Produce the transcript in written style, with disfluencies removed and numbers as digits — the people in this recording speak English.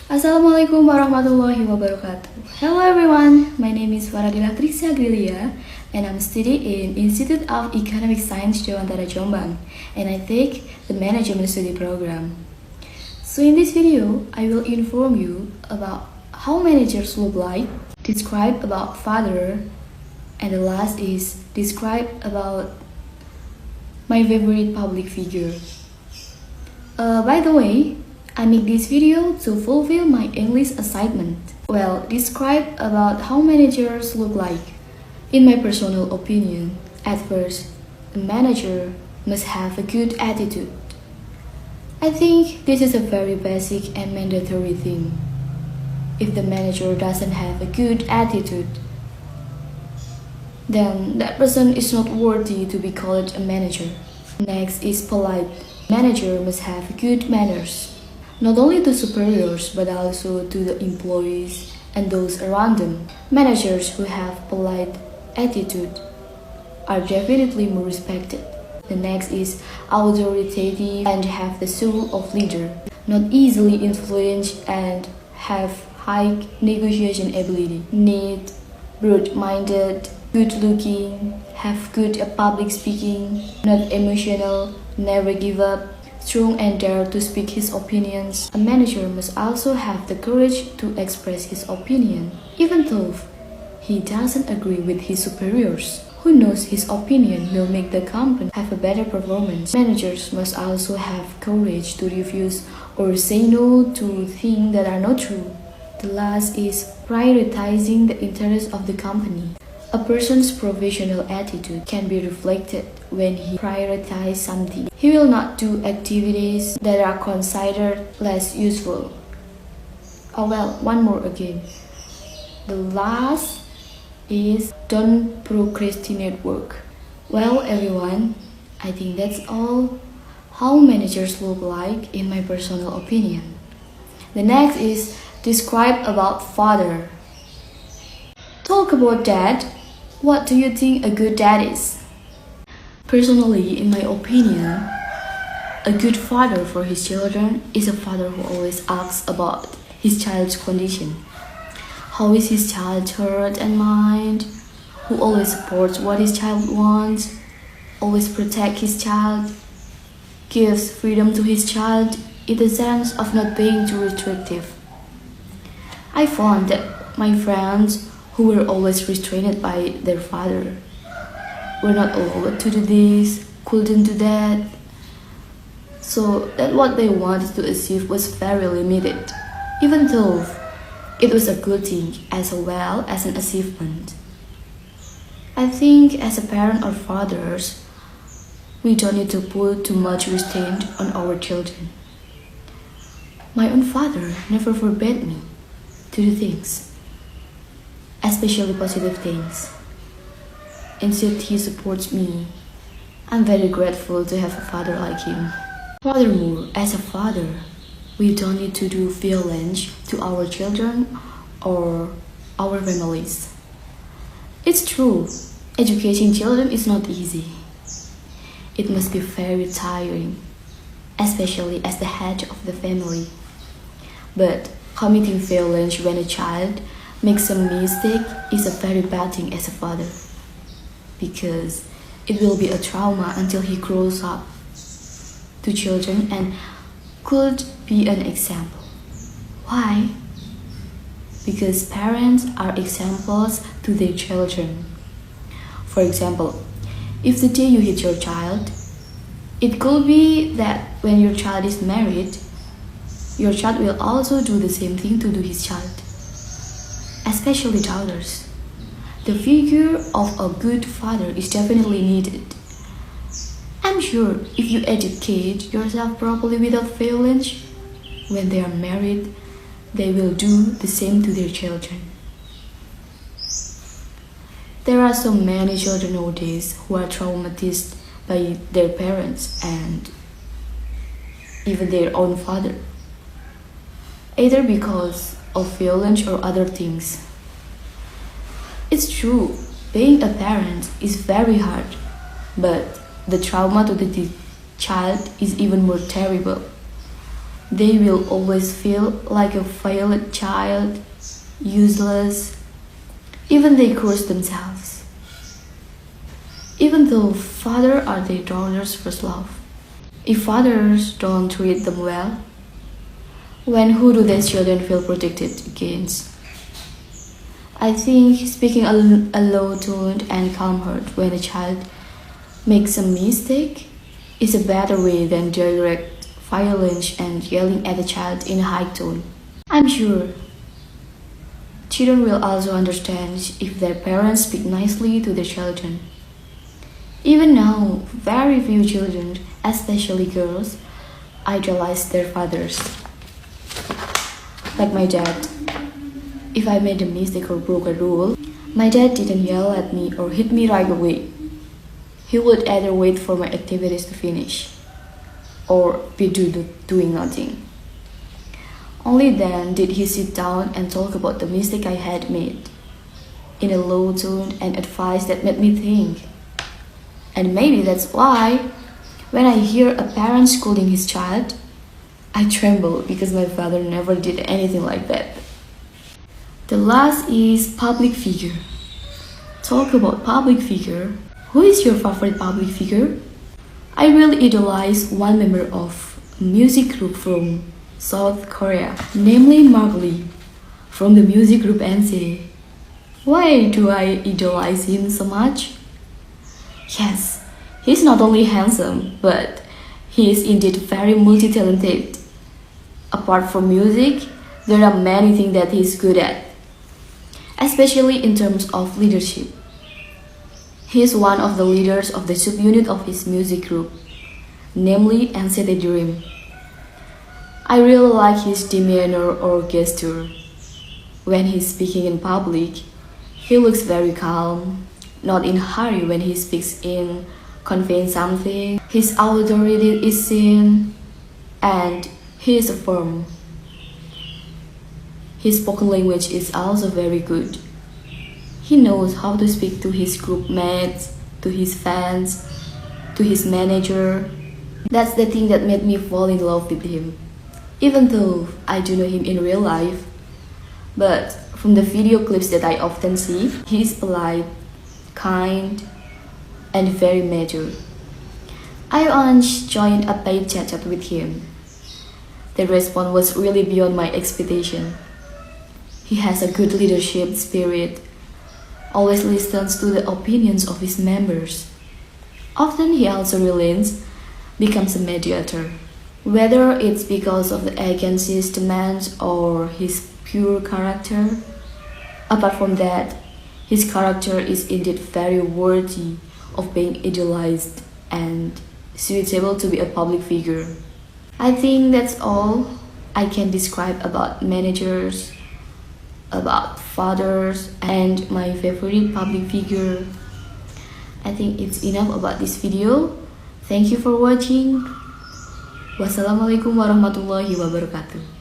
Assalamualaikum warahmatullahi wabarakatuh. Hello everyone, my name is Faradilah Trixie Agrilya and I'm studying in Institute of Economic Science Dewantara Jombang and I take the Management Study Program. So in this video, I will inform you about how managers look like, describe about father, and the last is describe about my favorite public figure. By the way, I make this video to fulfill my English assignment. Well, describe about how managers look like. In my personal opinion, at first, a manager must have a good attitude. I think this is a very basic and mandatory thing. If the manager doesn't have a good attitude, then that person is not worthy to be called a manager. Next is polite. Manager must have good manners, not only to superiors but also to the employees and those around them. Managers who have polite attitude are definitely more respected. The next is authoritative and have the soul of leader, not easily influenced and have high negotiation ability. Neat, broad-minded, good-looking, have good public speaking, not emotional, never give up, strong and dare to speak his opinions. A manager must also have the courage to express his opinion, even though he doesn't agree with his superiors. Who knows his opinion will make the company have a better performance. Managers must also have courage to refuse or say no to things that are not true. The last is prioritizing the interests of the company. A person's professional attitude can be reflected when he prioritizes something. He will not do activities that are considered less useful. Oh well, one more again. The last is don't procrastinate work. Well everyone, I think that's all how managers look like in my personal opinion. The next is describe about father. Talk about dad. What do you think a good dad is? Personally, in my opinion, a good father for his children is a father who always asks about his child's condition. How is his child's heart and mind? Who always supports what his child wants, always protects his child, gives freedom to his child in the sense of not being too restrictive. I found that my friends who were always restrained by their father were not allowed to do this, couldn't do that. So that what they wanted to achieve was very limited, even though it was a good thing as well as an achievement. I think as a parent or fathers, we don't need to put too much restraint on our children. My own father never forbade me to do things, especially positive things. Instead, he supports me. I'm very grateful to have a father like him. Furthermore, as a father, we don't need to do violence to our children or our families. It's true, educating children is not easy. It must be very tiring, especially as the head of the family. But committing violence when a child makes a mistake is a very bad thing as a father, because it will be a trauma until he grows up to children and could be an example. Why? Because parents are examples to their children. For example, if the day you hit your child, it could be that when your child is married, your child will also do the same thing to his child, especially daughters. The figure of a good father is definitely needed. I'm sure if you educate yourself properly without violence, when they are married, they will do the same to their children. There are so many children nowadays who are traumatized by their parents and even their own father, either because of violence or other things. It's true, being a parent is very hard, but the trauma to the child is even more terrible. They will always feel like a failed child, useless. Even they curse themselves. Even though fathers are their daughter's first love. If fathers don't treat them well, when who do their children feel protected against? I think speaking a low-toned and calm heart when a child makes a mistake is a better way than direct violence and yelling at a child in a high tone. I'm sure children will also understand if their parents speak nicely to their children. Even now, very few children, especially girls, idolize their fathers. Like my dad. If I made a mistake or broke a rule, my dad didn't yell at me or hit me right away. He would either wait for my activities to finish or be doing nothing. Only then did he sit down and talk about the mistake I had made in a low tone and advice that made me think. And maybe that's why when I hear a parent scolding his child, I tremble because my father never did anything like that. The last is public figure. Talk about public figure. Who is your favorite public figure? I really idolize one member of a music group from South Korea, namely Mark Lee, from the music group NCT. Why do I idolize him so much? Yes, he's not only handsome, but he is indeed very multi-talented. Apart from music, there are many things that he's good at, especially in terms of leadership. He is one of the leaders of the subunit of his music group, namely NCT Dream. I really like his demeanor or gesture. When he's speaking in public, he looks very calm, not in a hurry when he speaks in conveying something. His authority is seen, and he is firm. His spoken language is also very good. He knows how to speak to his group mates, to his fans, to his manager. That's the thing that made me fall in love with him. Even though I do know him in real life, but from the video clips that I often see, he is polite, kind, and very mature. I once joined a paid chat with him. The response was really beyond my expectation. He has a good leadership spirit, always listens to the opinions of his members. Often he also relents, becomes a mediator. Whether it's because of the agency's demands or his pure character. Apart from that, his character is indeed very worthy of being idolized and suitable to be a public figure. I think that's all I can describe about managers, about fathers, and my favorite public figure. I think it's enough about this video. Thank you for watching. Wassalamualaikum warahmatullahi wabarakatuh.